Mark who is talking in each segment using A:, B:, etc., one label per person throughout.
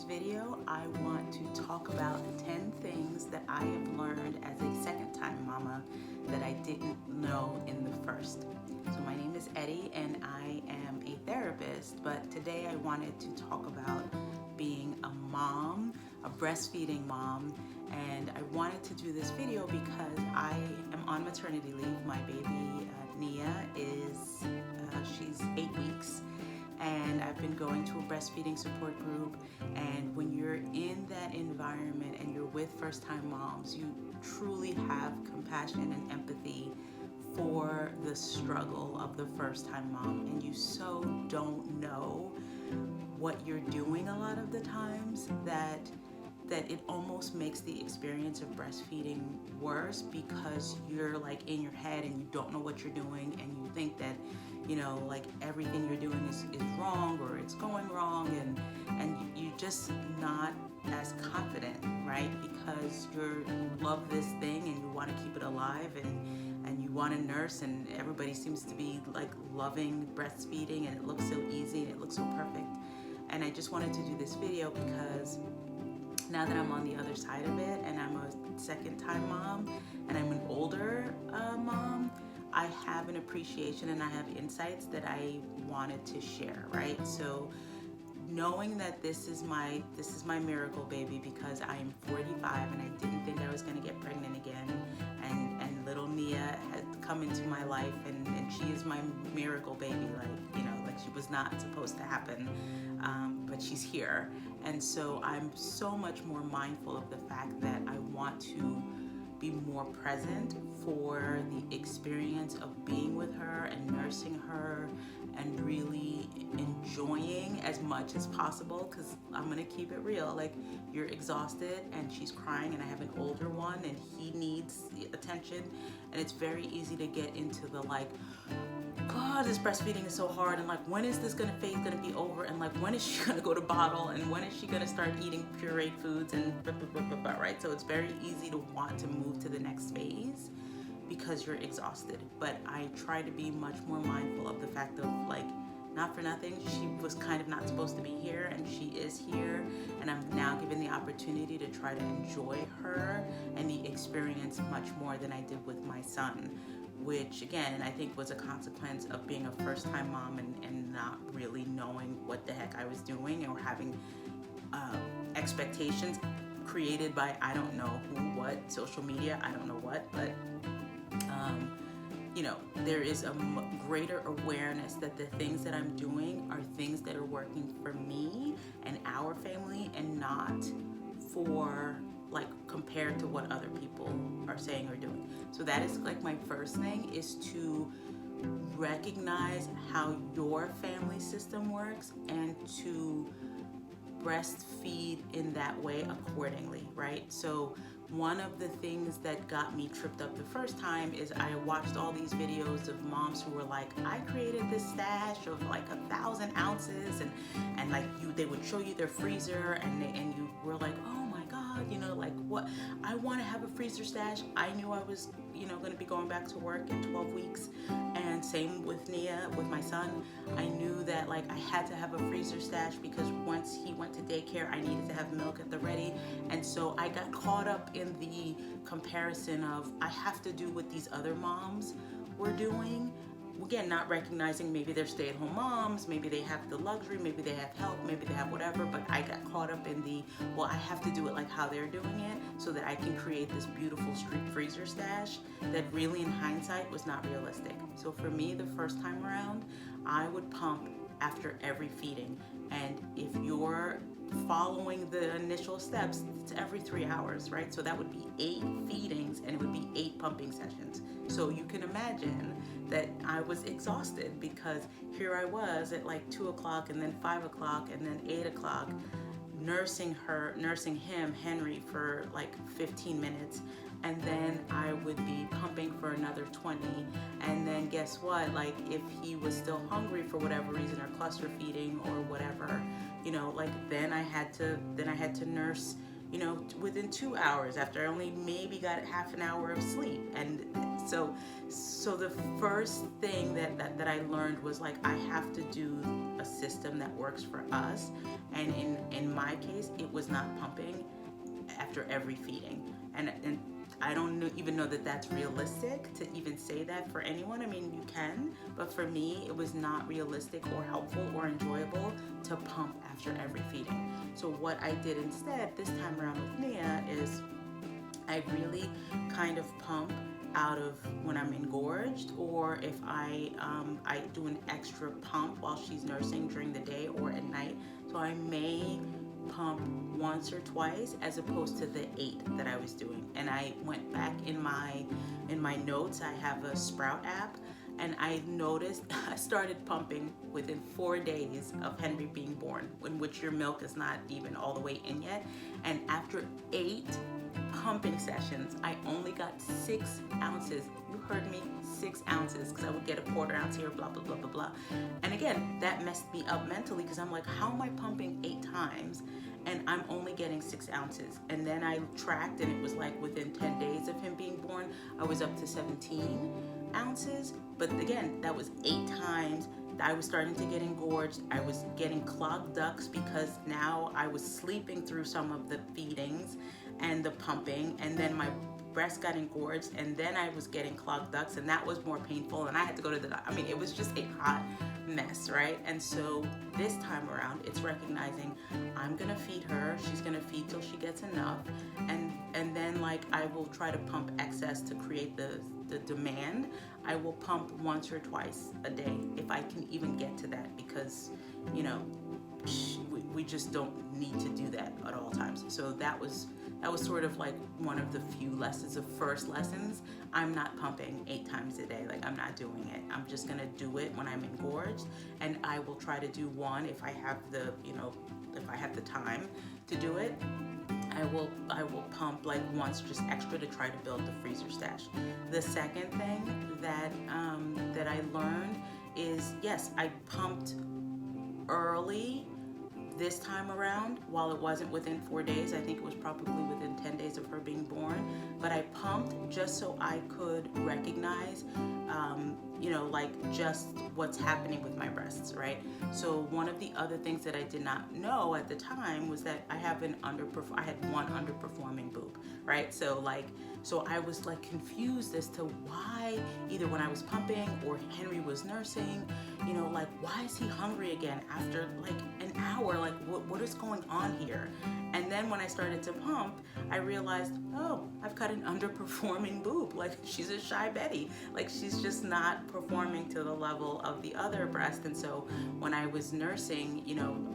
A: video, I want to talk about 10 things that I have learned as a second-time mama that I didn't know in the first. So my name is Eddie and I am a therapist, but today I wanted to talk about being a mom, a breastfeeding mom, and I wanted to do this video because I am on maternity leave. My baby, Nia, she's 8 weeks. And I've been going to a breastfeeding support group, and when you're in that environment and you're with first-time moms, you truly have compassion and empathy for the struggle of the first-time mom, and you so don't know what you're doing a lot of the times that it almost makes the experience of breastfeeding worse, because you're like in your head and you don't know what you're doing, and you think that like everything you're doing is wrong or it's going wrong, and you're just not as confident, right? Because you love this thing and you want to keep it alive, and you want to nurse, and everybody seems to be like loving breastfeeding, and it looks so easy and it looks so perfect. And I just wanted to do this video because now that I'm on the other side of it and I'm a second-time mom and I'm an older mom, I have an appreciation and I have insights that I wanted to share, right? So knowing that this is my miracle baby, because I am 45 and I didn't think I was going to get pregnant again, and little Nia had come into my life, and she is my miracle baby, like she was not supposed to happen, but she's here. And so I'm so much more mindful of the fact that I want to be more present for the experience of being with her and nursing her and really enjoying as much as possible, because I'm gonna keep it real, like you're exhausted and she's crying, and I have an older one and he needs attention, and it's very easy to get into the like, God, this breastfeeding is so hard, and like when is this phase gonna be over, and like when is she gonna go to bottle, and when is she gonna start eating pureed foods, and blah, blah, blah, blah, blah, right? So it's very easy to want to move to the next phase because you're exhausted. But I try to be much more mindful of the fact of, like, not for nothing, she was kind of not supposed to be here, and she is here, and I'm now given the opportunity to try to enjoy her and the experience much more than I did with my son, which again I think was a consequence of being a first-time mom and not really knowing what the heck I was doing, or having expectations created by I don't know who, what, social media, I don't know what, but there is a greater awareness that the things that I'm doing are things that are working for me and our family, and not for like compared to what other people are saying or doing. So that is like my first thing, is to recognize how your family system works and to breastfeed in that way accordingly, right? So one of the things that got me tripped up the first time is I watched all these videos of moms who were like, I created this stash of like 1,000 ounces, and like they would show you their freezer, and you were like, oh my God, like what? I want to have a freezer stash. I knew I was, going to be going back to work in 12 weeks, and same with Nia, with my son. I knew that like I had to have a freezer stash because once he went to daycare, I needed to have milk at the ready, and so I got caught up in the comparison of I have to do what these other moms were doing. Again, not recognizing maybe they're stay-at-home moms, maybe they have the luxury, maybe they have help, maybe they have whatever, but I got caught up in the, well, I have to do it like how they're doing it so that I can create this beautiful street freezer stash that really in hindsight was not realistic. So for me, the first time around, I would pump after every feeding, and if you're following the initial steps, it's every 3 hours, right? So that would be 8 feedings, and it would be 8 pumping sessions. So you can imagine that I was exhausted, because here I was at like 2 o'clock, and then 5 o'clock, and then 8 o'clock, nursing him, Henry, for like 15 minutes. And then I would be pumping for another 20. And then guess what? Like if he was still hungry for whatever reason, or cluster feeding or whatever, then I had to nurse, within 2 hours after I only maybe got half an hour of sleep. And So the first thing that I learned was like I have to do a system that works for us, and in my case, it was not pumping after every feeding, and I don't even know that that's realistic to even say that for anyone. I mean, you can, but for me, it was not realistic or helpful or enjoyable to pump after every feeding. So what I did instead this time around with Nia is I really kind of pump out of when I'm engorged, or if I do an extra pump while she's nursing during the day or at night. So I may pump once or twice as opposed to the 8 that I was doing. And I went back in my notes. I have a Sprout app, and I noticed I started pumping within 4 days of Henry being born, in which your milk is not even all the way in yet. And after 8 pumping sessions, I only got 6 ounces. You heard me, 6 ounces, because I would get a quarter ounce here, blah, blah, blah, blah, blah. And again, that messed me up mentally, because I'm like, how am I pumping 8 times and I'm only getting 6 ounces? And then I tracked, and it was like within 10 days of him being born, I was up to 17 ounces. But again, that was 8 times. I was starting to get engorged. I was getting clogged ducts because now I was sleeping through some of the feedings and the pumping, and then my breast got engorged, and then I was getting clogged ducts, and that was more painful, and I had to go to the doctor. I mean, it was just a hot mess, right? And so this time around, it's recognizing I'm gonna feed her, she's gonna feed till she gets enough, and then like I will try to pump excess to create the demand. I will pump once or twice a day if I can even get to that, because you know we just don't need to do that at all times. So that was sort of like one of the few lessons, the first lessons. I'm not pumping 8 times a day. Like, I'm not doing it. I'm just gonna do it when I'm engorged, and I will try to do one if I have the time to do it. I will pump like once, just extra, to try to build the freezer stash. The second thing that I learned is, yes, I pumped early this time around. While it wasn't within 4 days, I think it was probably within 10 days of her being born, but I pumped just so I could recognize like just what's happening with my breasts, right? So one of the other things that I did not know at the time was that I had one underperforming boob, right? So I was like confused as to why, either when I was pumping or Henry was nursing, like, why is he hungry again after like an hour? Like, what is going on here? And then when I started to pump, I realized, oh, I've got an underperforming boob. Like, she's a shy Betty. Like, she's just not performing to the level of the other breast. And so when I was nursing,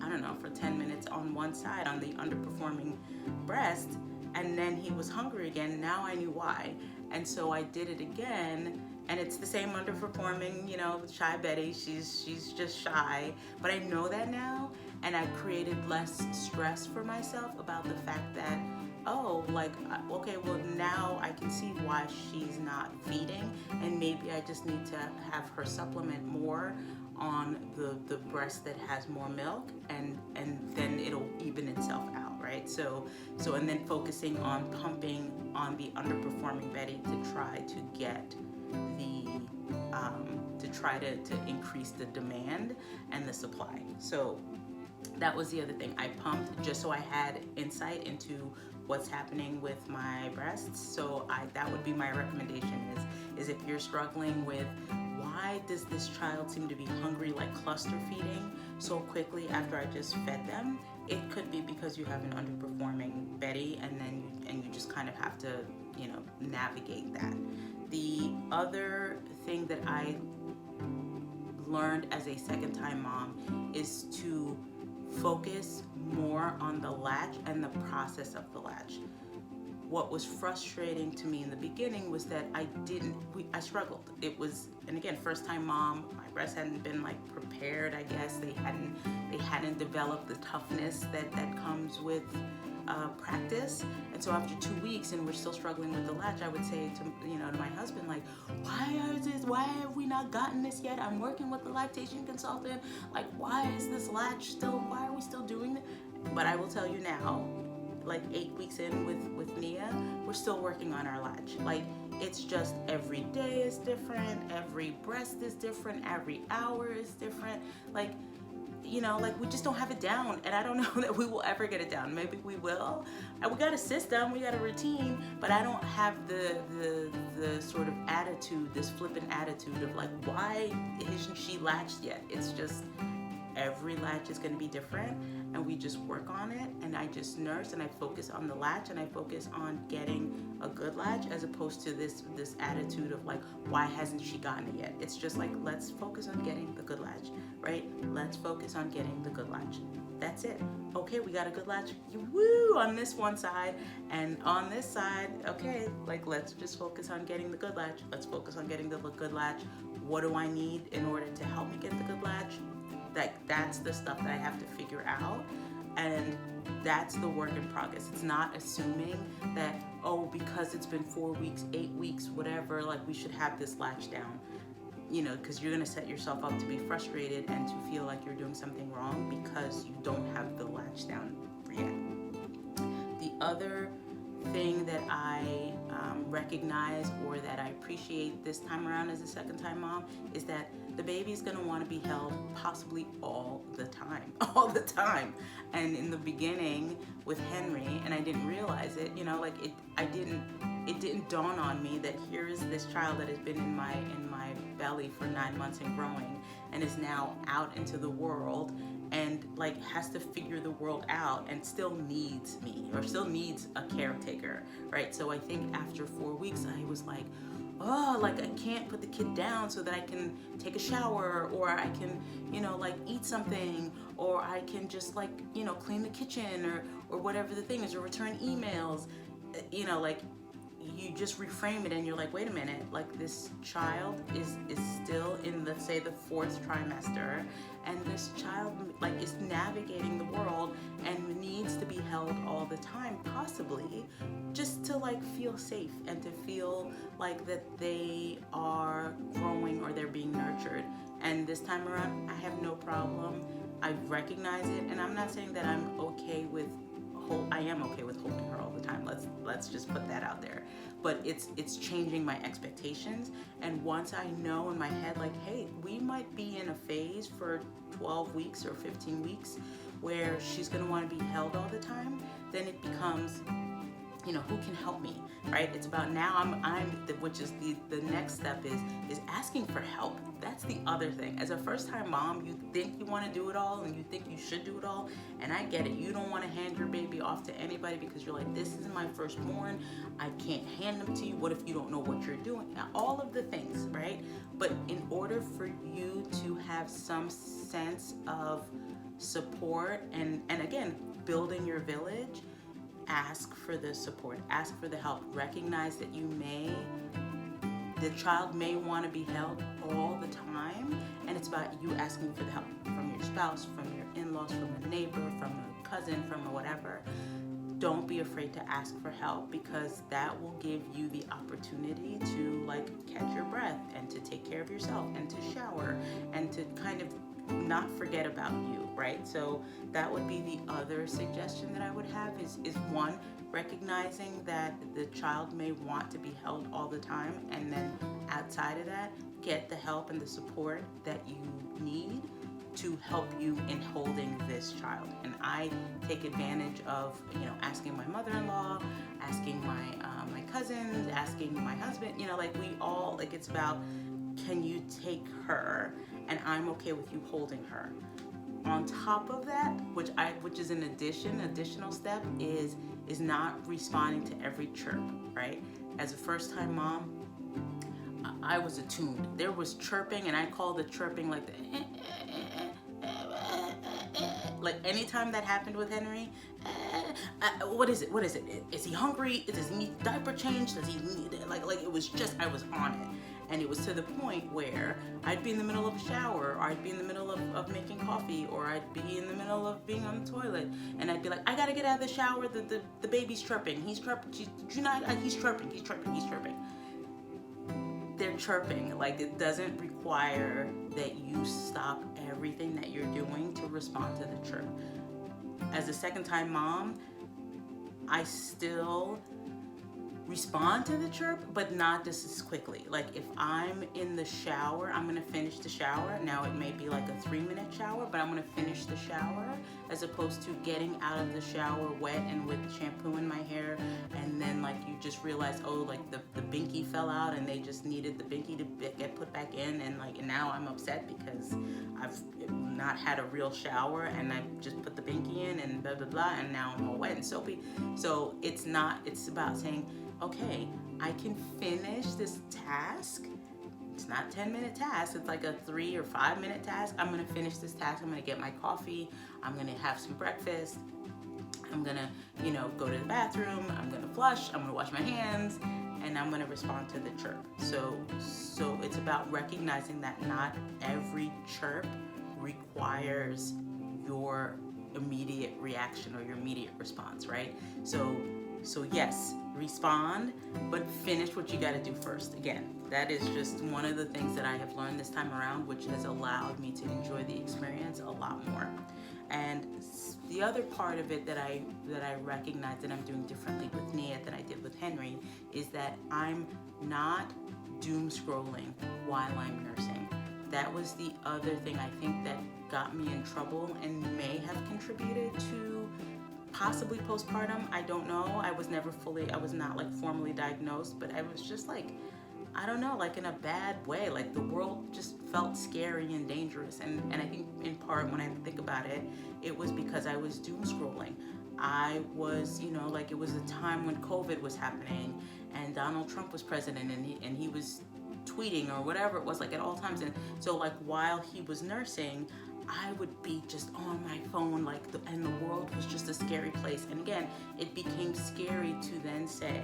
A: I don't know, for 10 minutes on one side on the underperforming breast, and then he was hungry again, now I knew why. And so I did it again, and it's the same underperforming, shy Betty. She's just shy, but I know that now, and I created less stress for myself about the fact that, okay, well, now I can see why she's not feeding, and maybe I just need to have her supplement more on the breast that has more milk, and then it'll even itself out, right? So and then focusing on pumping on the underperforming Betty to try to get to increase the demand and the supply. So that was the other thing. I pumped just so I had insight into what's happening with my breasts. So that would be my recommendation is if you're struggling with, why does this child seem to be hungry, like cluster feeding so quickly after I just fed them? It could be because you have an underperforming Betty, and you just kind of have to, navigate that. The other thing that I learned as a second-time mom is to focus more on the latch and the process of the latch. What was frustrating to me in the beginning was that I struggled. It was, and again, first-time mom, my breasts hadn't been like prepared, I guess. They hadn't developed the toughness that comes with practice. And so after 2 weeks and we're still struggling with the latch, I would say to my husband, like, why have we not gotten this yet? I'm working with the lactation consultant. Like, why is this latch why are we still doing it? But I will tell you now, like 8 weeks in with Nia, we're still working on our latch. Like, It's just every day is different, every breast is different, every hour is different. Like, like we just don't have it down, and I don't know that we will ever get it down. Maybe we will. And we got a system, we got a routine, but I don't have the sort of attitude, this flippant attitude of like, why isn't she latched yet? It's just every latch is going to be different, and we just work on it, and I just nurse, and I focus on the latch, and I focus on getting a good latch, as opposed to this attitude of like, why hasn't she gotten it yet? It's just like, let's focus on getting the good latch, right? Let's focus on getting the good latch. That's it. Okay, we got a good latch, woo, on this one side, and on this side, okay, like, let's just focus on getting the good latch. Let's focus on getting the good latch. What do I need in order to help me get the good latch? That's the stuff that I have to figure out, and that's the work in progress. It's not assuming that, oh, because it's been 4 weeks, 8 weeks, whatever, like we should have this latch down, because you're going to set yourself up to be frustrated and to feel like you're doing something wrong because you don't have the latch down yet. The other thing that I recognize, or that I appreciate this time around as a second time mom, is that the baby's gonna want to be held possibly all the time. And in the beginning with Henry, and I didn't realize it, it didn't dawn on me that here is this child that has been in my belly for 9 months and growing, and is now out into the world, and like has to figure the world out, and still needs me, or still needs a caretaker, right? So I think after 4 weeks, I was like, oh, like I can't put the kid down so that I can take a shower, or I can, like eat something, or I can just like, clean the kitchen, or whatever the thing is, or return emails, like you just reframe it, and you're like, wait a minute, like this child is still in the, say, the 4th trimester, and this child like is navigating the world and needs to be held all the time, possibly just to like feel safe and to feel like that they are growing or they're being nurtured. And this time around, I have no problem. I recognize it, and I'm not saying that I'm okay with I am okay with holding her all the time. Let's just put that out there. But it's changing my expectations. And once I know in my head, like, hey, we might be in a phase for 12 weeks or 15 weeks where she's gonna want to be held all the time, then it becomes, who can help me, right? It's about now which is the next step is asking for help. That's the other thing. As a first-time mom, you think you want to do it all, and you think you should do it all, and I get it. You don't want to hand your baby off to anybody because you're like, this is my firstborn. I can't hand them to you. What if you don't know what you're doing? Now, all of the things, right? But in order for you to have some sense of support and again, building your village, ask for the support, ask for the help. Recognize that the child may want to be held all the time, and it's about you asking for the help from your spouse, from your in-laws, from a neighbor, from a cousin, from a whatever. Don't be afraid to ask for help, because that will give you the opportunity to like catch your breath and to take care of yourself and to shower and to kind of not forget about you, right? So that would be the other suggestion that I would have is one, recognizing that the child may want to be held all the time, and then outside of that, get the help and the support that you need to help you in holding this child. And I take advantage of, asking my mother-in-law, asking my cousins, asking my husband, like we all, like it's about, can you take her? And I'm okay with you holding her. On top of that, which is an additional step, is not responding to every chirp, right? As a first-time mom, I was attuned. There was chirping, and I call the chirping like the like anytime that happened with Henry, what is it? Is he hungry? Does he need diaper change? Does he need it? Like it was just, I was on it. And it was to the point where I'd be in the middle of a shower, or I'd be in the middle of making coffee, or I'd be in the middle of being on the toilet, and I'd be like, I gotta get out of the shower, the baby's chirping. He's chirping. He's chirping. They're chirping. Like, it doesn't require that you stop everything that you're doing to respond to the chirp. As a second-time mom, I still respond to the chirp, but not just as quickly. Like if I'm in the shower, I'm gonna finish the shower. Now it may be like a 3-minute shower, but I'm gonna finish the shower, as opposed to getting out of the shower wet and with shampoo in my hair, and then like you just realize, oh, like the binky fell out and they just needed the binky to get put back in, and like now I'm upset because I've not had a real shower and I just put the binky in and blah blah blah, and now I'm all wet and soapy. So it's about saying, okay, I can finish this task. It's not a 10-minute task. It's like a 3 or 5-minute task. I'm gonna finish this task. I'm gonna get my coffee. I'm gonna have some breakfast. I'm gonna, go to the bathroom. I'm gonna flush. I'm gonna wash my hands, and I'm gonna respond to the chirp. So it's about recognizing that not every chirp requires your immediate reaction or your immediate response, right? So yes, respond, but finish what you got to do first. Again, that is just one of the things that I have learned this time around, which has allowed me to enjoy the experience a lot more. And the other part of it that I recognize that I'm doing differently with Nia than I did with Henry is that I'm not doom scrolling while I'm nursing. That was the other thing I think that got me in trouble and may have contributed to possibly postpartum. I don't know. I was not like formally diagnosed, but I was just like, I don't know, like in a bad way. Like the world just felt scary and dangerous. And I think in part when I think about it, it was because I was doom scrolling. I was, like it was a time when COVID was happening and Donald Trump was president, and he was tweeting or whatever it was, like at all times. And so like while he was nursing, I would be just on my phone, and the world was just a scary place. And again, it became scary to then say,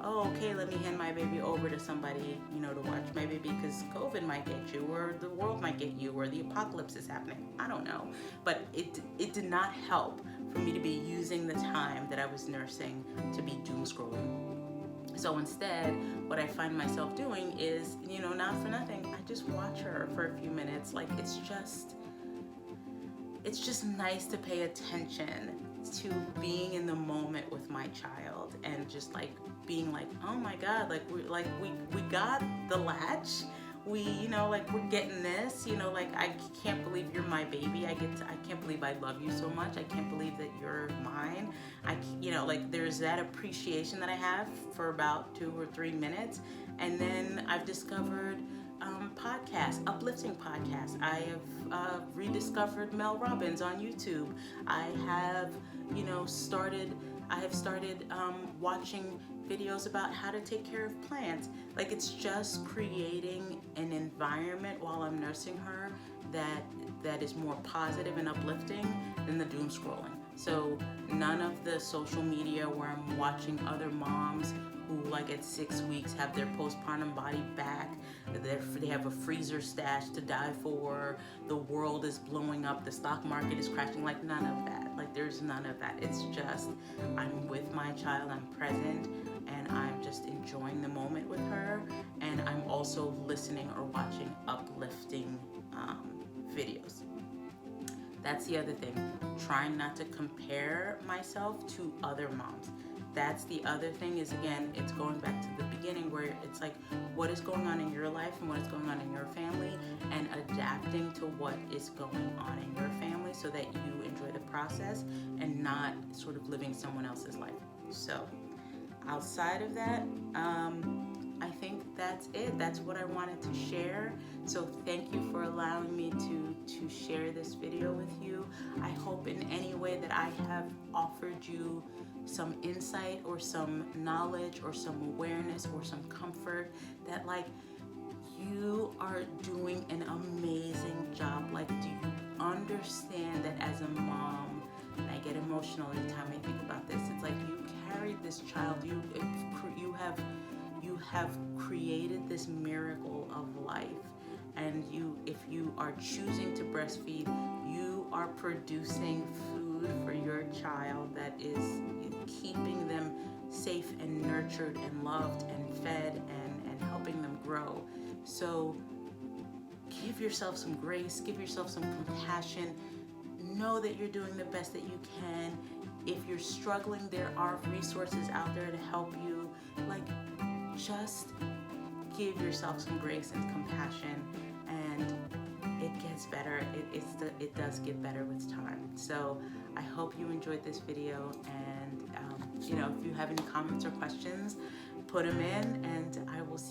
A: oh, okay, let me hand my baby over to somebody, to watch my baby because COVID might get you, or the world might get you, or the apocalypse is happening. I don't know. But it did not help for me to be using the time that I was nursing to be doom scrolling. So instead, what I find myself doing is, not for nothing, I just watch her for a few minutes. Like it's just nice to pay attention to being in the moment with my child, and just like being like, oh my God, we got the latch. We're getting this, I can't believe you're my baby. I can't believe I love you so much. I can't believe that you're mine. There's that appreciation that I have for about 2 or 3 minutes. And then I've discovered podcasts, uplifting podcasts. I have rediscovered Mel Robbins on YouTube. I have, started watching videos about how to take care of plants. Like it's just creating an environment while I'm nursing her that is more positive and uplifting than the doom scrolling. So none of the social media where I'm watching other moms who like at 6 weeks have their postpartum body back, they have a freezer stash to die for, the world is blowing up, the stock market is crashing, like none of that. Like there's none of that. It's just I'm with my child, I'm present, and I'm just enjoying the moment with her, and I'm also listening or watching uplifting videos. That's the other thing, trying not to compare myself to other moms. That's the other thing is, again, it's going back to the beginning where it's like, what is going on in your life and what is going on in your family, and adapting to what is going on in your family so that you enjoy the process and not sort of living someone else's life. So outside of that, I think that's it. That's what I wanted to share. So thank you for allowing me to share this video with you. I hope in any way that I have offered you some insight or some knowledge or some awareness or some comfort, that like you are doing an amazing job. Like, do you understand that as a mom, and I get emotional every time I think about this, it's like you carried this child, you have created this miracle of life, and if you are choosing to breastfeed, you are producing food for your child that is keeping them safe and nurtured and loved and fed and helping them grow. So give yourself some grace, give yourself some compassion. Know that you're doing the best that you can. If you're struggling, there are resources out there to help you. like, just give yourself some grace and compassion, and it gets better. It does get better with time. So I hope you enjoyed this video, and if you have any comments or questions, put them in, and I will see